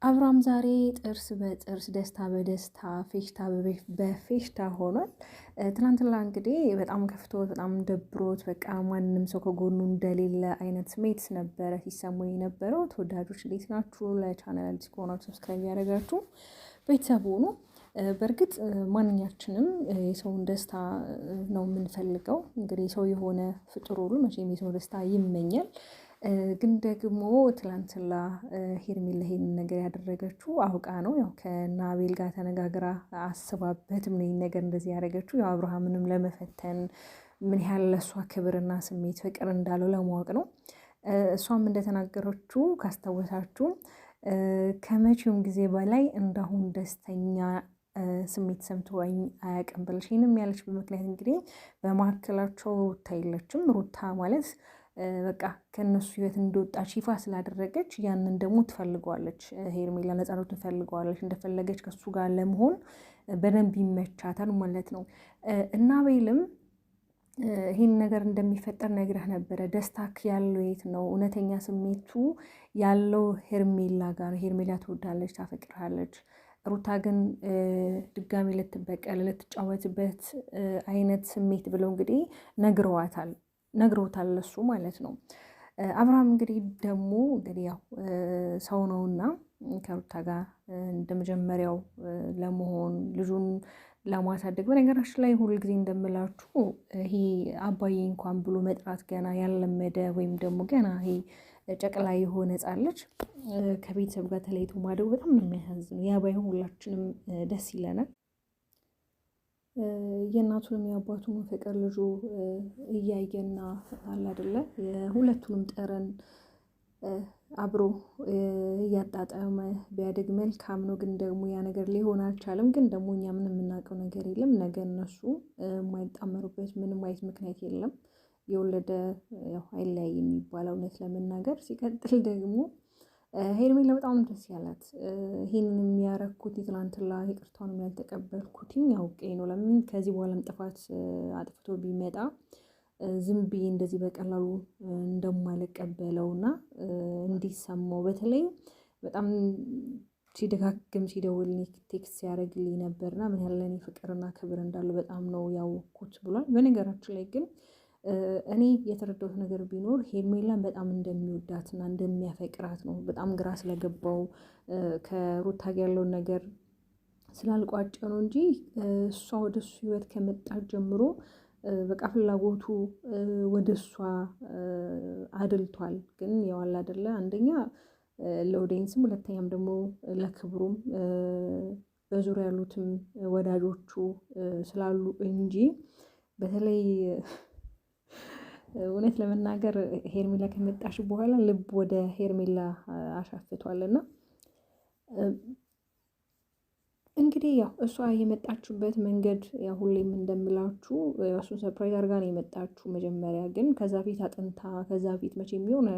አብርሃም ዛሬ ጥርስ በጥርስ ደስታ በደስታ ፌሽታ በፌሽታ ሆኗል። ትናንትና እንግዲህ በጣም ከፍቶት በጣም ደብሮት በቃ ማንም ሰው ከጎኑ እንደሌለ አይነት ስሜት ነበረ ሲሰማው የነበረው። ተወዳጆች እንዴት ናችሁ? ለቻናል አዲስ ከሆናችሁ ሰብስክራይብ ያደረጋችሁ ቤተሰብ ሆኑ። በእርግጥ ማንኛችንም የሰውን ደስታ ነው የምንፈልገው። እንግዲህ ሰው የሆነ ፍጡር ሁሉ መቼም የሰው ደስታ ይመኛል። ግን ደግሞ ትላንትና ሄርሜላ ይሄንን ነገር ያደረገችው አውቃ ነው። ያው ከናቤል ጋር ተነጋግራ አስባበትም ነው ይሄን ነገር እንደዚህ ያደረገችው። ያው አብርሃምንም ለመፈተን ምን ያህል ለእሷ ክብርና ስሜት ፍቅር እንዳለው ለማወቅ ነው። እሷም እንደተናገረችው ካስታወሳችሁ ከመቼውም ጊዜ በላይ እንዳሁን ደስተኛ ስሜት ሰምቶኝ አያውቅም ብለሽ ይህንም ያለች በምክንያት እንግዲህ በመካከላቸው ሩታ የለችም። ሩታ ማለት በቃ ከእነሱ ህይወት እንደወጣች ይፋ ስላደረገች ያንን ደግሞ ትፈልገዋለች። ሄርሜላ ነፃነቱን ትፈልገዋለች። እንደፈለገች ከሱ ጋር ለመሆን በደንብ ይመቻታል ማለት ነው። እና አቤልም ይህን ነገር እንደሚፈጠር ነግረህ ነበረ። ደስታክ ያለው የት ነው? እውነተኛ ስሜቱ ያለው ሄርሜላ ጋር። ሄርሜላ ትወዳለች፣ ታፈቅርሃለች። ሩታ ግን ድጋሚ ልትበቀል ልትጫወትበት አይነት ስሜት ብለው እንግዲህ ነግረውታል ለሱ ማለት ነው። አብርሃም እንግዲህ ደግሞ እንግዲህ ያው ሰው ነውና ከሩታ ጋር እንደመጀመሪያው ለመሆን ልጁን ለማሳደግ በነገራችን ላይ ሁል ጊዜ እንደምላችሁ ይሄ አባዬ እንኳን ብሎ መጥራት ገና ያልለመደ ወይም ደግሞ ገና ይሄ ጨቅላ የሆነ ሕፃን ልጅ ከቤተሰብ ጋር ተለይቶ ማደጉ በጣም ነው የሚያሳዝነው። ያ ባይሆን ሁላችንም ደስ ይለናል። የእናቱንም የአባቱንም ፍቅር ልጁ እያየና አለ አይደለ የሁለቱንም ጠረን አብሮ እያጣጣመ ቢያድግ መልካም ነው። ግን ደግሞ ያ ነገር ሊሆን አልቻለም። ግን ደግሞ እኛ ምንም የምናውቀው ነገር የለም። ነገ እነሱ የማይጣመሩበት ምንም አይነት ምክንያት የለም። የወለደ ያው አይለያይ የሚባለው እውነት ለመናገር ሲቀጥል ደግሞ ሄርሜላ በጣም ደስ ያላት ይሄንን የሚያረኩት ትናንትና ይቅርታውንም ያልተቀበልኩትኝ አውቄ ነው። ለምን ከዚህ በኋላም ጥፋት አጥፍቶ ቢመጣ ዝም ብዬ እንደዚህ በቀላሉ እንደማልቀበለውና እንዲሰማው በተለይ በጣም ሲደጋግም ሲደውልኝ ቴክስት ሲያደርግልኝ ነበርና ምን ያህል ለእኔ ፍቅርና ክብር እንዳለው በጣም ነው ያወቅኩት ብሏል። በነገራችን ላይ ግን እኔ የተረዳሁት ነገር ቢኖር ሄርሜላን በጣም እንደሚወዳትና እንደሚያፈቅራት ነው። በጣም ግራ ስለገባው ከሩታ ጋር ያለውን ነገር ስላልቋጨ ነው እንጂ እሷ ወደ እሱ ህይወት ከመጣች ጀምሮ በቃ ፍላጎቱ ወደ እሷ አድልቷል። ግን ያው አለ አይደለ አንደኛ ለኦዲየንስም ሁለተኛም ደግሞ ለክብሩም በዙሪያ ያሉትም ወዳጆቹ ስላሉ እንጂ በተለይ እውነት ለመናገር ሄርሜላ ከመጣሽ በኋላ ልብ ወደ ሄርሜላ አሻፍቷልና እንግዲህ ያው እሷ የመጣችበት መንገድ ያው ሁሌም እንደምላችሁ እሱን ሰርፕራይዝ አድርጋ ነው የመጣችሁ። መጀመሪያ ግን ከዛ ፊት አጥንታ ከዛ ፊት መቼም የሆነ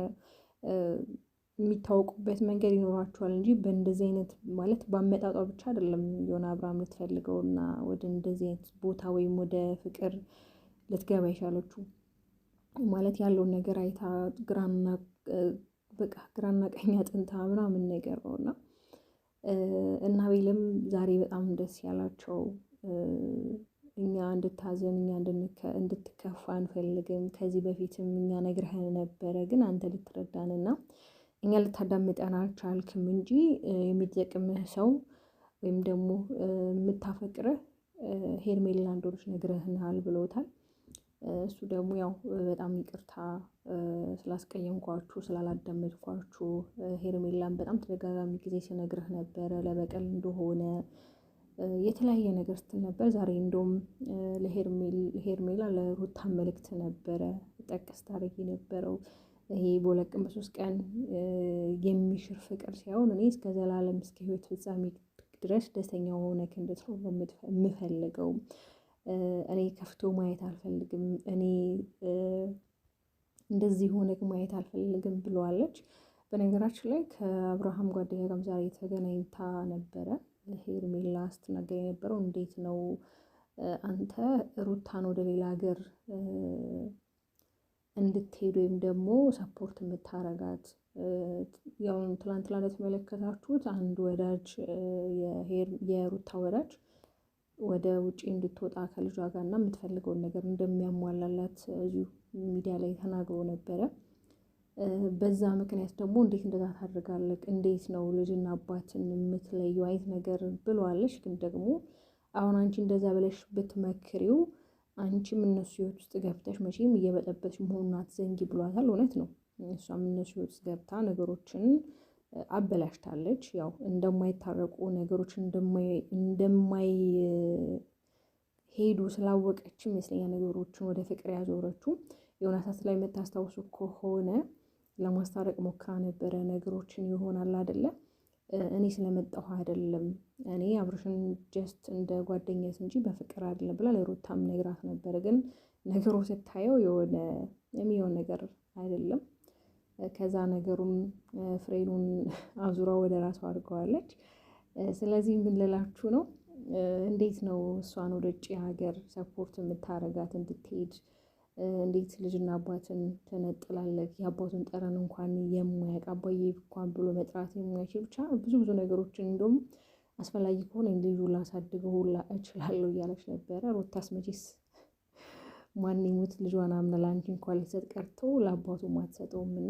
የሚታወቁበት መንገድ ይኖራቸዋል እንጂ በእንደዚህ አይነት ማለት በአመጣጧ ብቻ አይደለም የሆነ አብርሃም ልትፈልገውና ወደ እንደዚህ አይነት ቦታ ወይም ወደ ፍቅር ልትገባ የቻለችው ማለት ያለውን ነገር አይታ ግራና ቀኝ አጥንታ ምናምን ነገር ነውና እና አቤልም ዛሬ በጣም ደስ ያላቸው እኛ እንድታዘን እኛ እንድትከፋ አንፈልግም። ከዚህ በፊትም እኛ ነግረህን ነበረ፣ ግን አንተ ልትረዳንና እኛ ልታዳምጠን አልቻልክም እንጂ የሚጠቅምህ ሰው ወይም ደግሞ የምታፈቅርህ ሄርሜላ እንደሆነች ነግረህናል ብሎታል። እሱ ደግሞ ያው በጣም ይቅርታ ስላስቀየምኳችሁ ስላላዳመጥኳችሁ ሄርሜላን በጣም ተደጋጋሚ ጊዜ ስነግርህ ነበረ ለበቀል እንደሆነ የተለያየ ነገር ስትል ነበር። ዛሬ እንደውም ለሄርሜላ ለሩታ መልእክት ነበረ ጠቀስ ታደርጊ ነበረው። ይሄ በሁለት ቀን በሶስት ቀን የሚሽር ፍቅር ሳይሆን እኔ እስከ ዘላለም እስከ ህይወት ፍጻሜ ድረስ ደስተኛ ሆነክ እንድትኖር የምፈልገው እኔ ከፍቶ ማየት አልፈልግም። እኔ እንደዚህ ሆነክ ማየት አልፈልግም ብለዋለች። በነገራችን ላይ ከአብርሃም ጓደኛ ጋርም ዛሬ ተገናኝታ ነበረ። ሄርሜላ ስትናገር የነበረው እንዴት ነው አንተ ሩታን ወደ ሌላ ሀገር እንድትሄድ ወይም ደግሞ ሰፖርት የምታረጋት ያው ትላንትና እንደተመለከታችሁት አንድ ወዳጅ የሩታ ወዳጅ ወደ ውጪ እንድትወጣ ከልጇ ጋር እና የምትፈልገውን ነገር እንደሚያሟላላት እዚሁ ሚዲያ ላይ ተናግሮ ነበረ። በዛ ምክንያት ደግሞ እንዴት እንደዛ ታደርጋለህ? እንዴት ነው ልጅና አባትን የምትለየው? አይነት ነገር ብለዋለች። ግን ደግሞ አሁን አንቺ እንደዛ ብለሽ ብትመክሪው አንቺም እነሱ ህይወት ውስጥ ገብተሽ መቼም እየበጠበጥሽ መሆኑን አትዘንጊ ብሏታል። እውነት ነው። እሷም እነሱ ህይወት ውስጥ ገብታ ነገሮችን አበላሽታለች። ያው እንደማይታረቁ ነገሮች እንደማይሄዱ ስላወቀች ይመስለኛል ነገሮችን ወደ ፍቅር ያዞረችው። የሆነ ሰዓት ላይ የምታስታውሱ ከሆነ ለማስታረቅ ሞክራ ነበረ። ነገሮችን ይሆናል አይደለ እኔ ስለመጣሁ አይደለም እኔ አብርሽን ጀስት እንደ ጓደኛት እንጂ በፍቅር አይደለም ብላ ለሩታም ነግራት ነበረ። ግን ነገሩ ስታየው የሆነ የሚሆን ነገር አይደለም። ከዛ ነገሩን ፍሬኑን አዙራ ወደ ራሷ አድርገዋለች። ስለዚህ ምን ልላችሁ ነው? እንዴት ነው እሷን ወደ ውጭ ሀገር ሰፖርት የምታረጋት እንድትሄድ? እንዴት ልጅና አባትን ትነጥላለች? የአባቱን ጠረን እንኳን የማያውቅ አባዬ እንኳን ብሎ መጥራት የማይችል ብቻ ብዙ ነገሮችን እንደውም አስፈላጊ ከሆነ ልጁ ላሳድገው ሁላ እችላለሁ እያለች ነበረ። ሩታስ መቼስ ማንኛውት ልጇን አምና ለአንቺ እንኳን ልትሰጥ ቀርቶ ለአባቱም አትሰጠውም። እና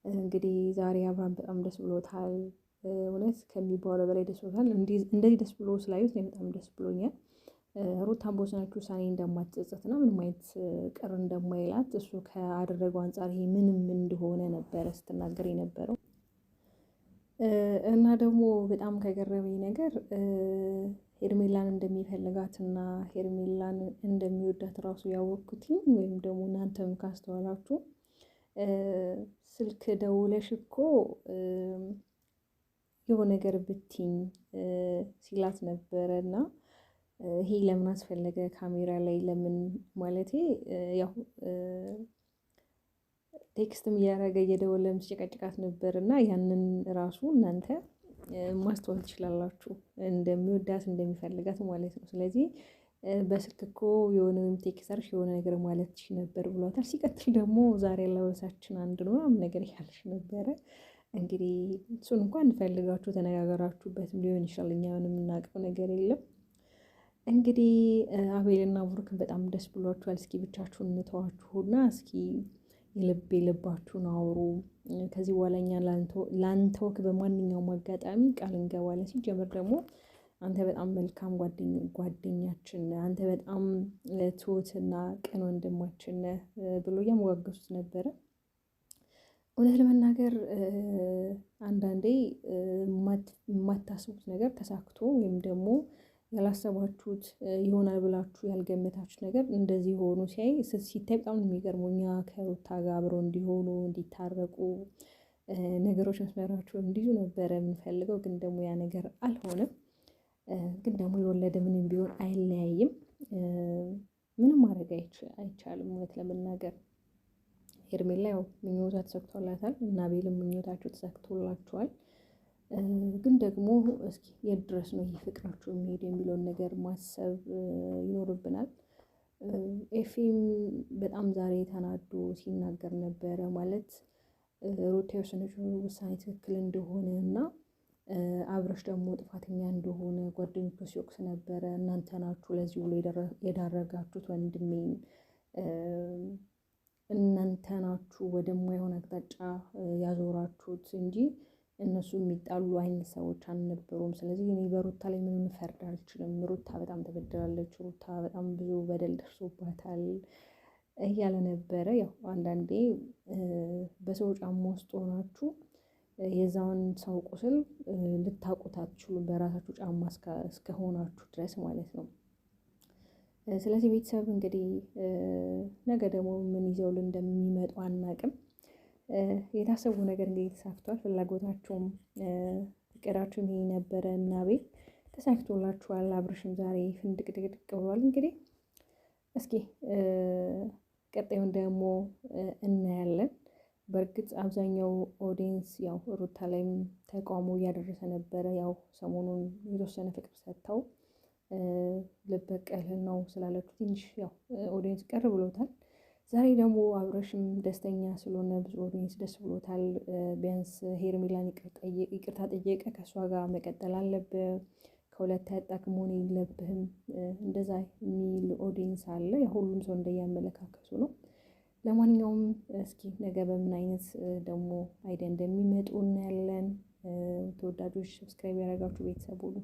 እንግዲህ ዛሬ አብርሃም በጣም ደስ ብሎታል። እውነት ከሚባለው በላይ ደስ ብሎታል። እንደዚህ ደስ ብሎ ስላዩት እኔ በጣም ደስ ብሎኛል። ሩታን በወሰነችው ውሳኔ እንደማትጸጸትና ምንም አይነት ቅር እንደማይላት እሱ ከአደረገው አንጻር ይሄ ምንም እንደሆነ ነበረ ስትናገር የነበረው። እና ደግሞ በጣም ከገረመኝ ነገር ሄርሜላን እንደሚፈልጋትና ሄርሜላን እንደሚወዳት ራሱ ያወቅኩትኝ ወይም ደግሞ እናንተም ካስተዋላችሁ ስልክ ደውለሽ እኮ የሆነ ነገር ብትኝ ሲላት ነበረ። እና ይሄ ለምን አስፈለገ ካሜራ ላይ ለምን ማለቴ ያው ቴክስትም እያደረገ እየደወለም ሲጨቀጭቃት ነበር። እና ያንን ራሱ እናንተ ማስተዋል ትችላላችሁ እንደሚወዳት እንደሚፈልጋት ማለት ነው። ስለዚህ በስልክ እኮ የሆነ ወይም ቴክስት አድርሽ የሆነ ነገር ማለት ትችይ ነበር ብሏታል። ሲቀጥል ደግሞ ዛሬ አለባበሳችን አንድ ነው ምናምን ነገር ያለሽ ነበረ። እንግዲህ እሱን እንኳን እንፈልጋችሁ ተነጋገራችሁበትም ሊሆን ይችላል። እኛ ምንም የምናውቀው ነገር የለም። እንግዲህ አቤልና ብሩክን በጣም ደስ ብሏችኋል። እስኪ ብቻችሁን እንተዋችሁና እስኪ የልባችሁን አውሩ። ከዚህ በኋላ እኛ ላንተወክ በማንኛውም አጋጣሚ ቃል እንገባለን። ሲጀምር ደግሞ አንተ በጣም መልካም ጓደኛችን ነህ፣ አንተ በጣም ትሁትና ቅን ወንድማችን ነህ ብሎ እያሞጋገሱት ነበረ። እውነት ለመናገር አንዳንዴ የማታስቡት ነገር ተሳክቶ ወይም ደግሞ ያላሰባችሁት ይሆናል ብላችሁ ያልገመታችሁት ነገር እንደዚህ ሆኖ ሲታይ በጣም ነው የሚገርመው። እኛ ከሩታ ጋር አብረው እንዲሆኑ እንዲታረቁ ነገሮች መስመራቸውን እንዲይዙ ነበረ የምንፈልገው። ግን ደግሞ ያ ነገር አልሆነም። ግን ደግሞ የወለደ ምንም ቢሆን አይለያይም። ምንም ማድረግ አይቻልም። እውነት ለመናገር ሄርሜላ ያው ምኞቷ ተሳክቶላታል እና አቤልም ምኞታቸው ተሳክቶላቸዋል። ግን ደግሞ እስኪ የት ድረስ ነው ይህ ፍቅራቸው የሚሄድ የሚለውን ነገር ማሰብ ይኖርብናል። ኤፊም በጣም ዛሬ ተናዶ ሲናገር ነበረ። ማለት ሩታ የወሰነችው ውሳኔ ትክክል እንደሆነ እና አብረሽ ደግሞ ጥፋተኛ እንደሆነ ጓደኞቹ ሲወቅስ ነበረ። እናንተ ናችሁ ለዚህ ብሎ የዳረጋችሁት ወንድሜን፣ እናንተ ናችሁ ወደማይሆን አቅጣጫ ያዞራችሁት እንጂ እነሱ የሚጣሉ አይነት ሰዎች አልነበሩም። ስለዚህ እኔ በሩታ ላይ ምንም ፈርድ አልችልም። ሩታ በጣም ተበድላለች፣ ሩታ በጣም ብዙ በደል ደርሶባታል እያለ ነበረ። ያው አንዳንዴ በሰው ጫማ ውስጥ ሆናችሁ የዛውን ሰው ቁስል ልታውቁት አትችሉም፣ በራሳችሁ ጫማ እስከሆናችሁ ድረስ ማለት ነው። ስለዚህ ቤተሰብ እንግዲህ ነገ ደግሞ ምን ይዘውልን እንደሚመጡ አናቅም። የታሰቡ ነገር እንግዲህ ተሳክቷል። ፍላጎታቸውም እቅዳቸውም ይሄ ነበረ እና ቤት ተሳክቶላችኋል። አብርሽም ዛሬ ፍንድቅድቅድቅ ብሏል። እንግዲህ እስኪ ቀጣዩን ደግሞ እናያለን። በእርግጥ አብዛኛው ኦዲየንስ ያው ሩታ ላይም ተቃውሞ እያደረሰ ነበረ። ያው ሰሞኑን የተወሰነ ፍቅር ሰጥተው ልበቀልህ ነው ስላለችው ትንሽ ያው ኦዲየንስ ቀር ብሎታል። ዛሬ ደግሞ አብረሽም ደስተኛ ስለሆነ ብዙ ኦዲየንስ ደስ ብሎታል። ቢያንስ ሄርሜላን ይቅርታ ጠየቀ፣ ከእሷ ጋር መቀጠል አለብህ፣ ከሁለት ያጣክ መሆን የለብህም እንደዛ የሚል ኦዲየንስ አለ። የሁሉም ሰው እንደያመለካከቱ ነው። ለማንኛውም እስኪ ነገ በምን አይነት ደግሞ አይዲያ እንደሚመጡ እናያለን። ተወዳጆች ሰብስክራይብ ያደረጋችሁ ቤተሰብ ሁሉ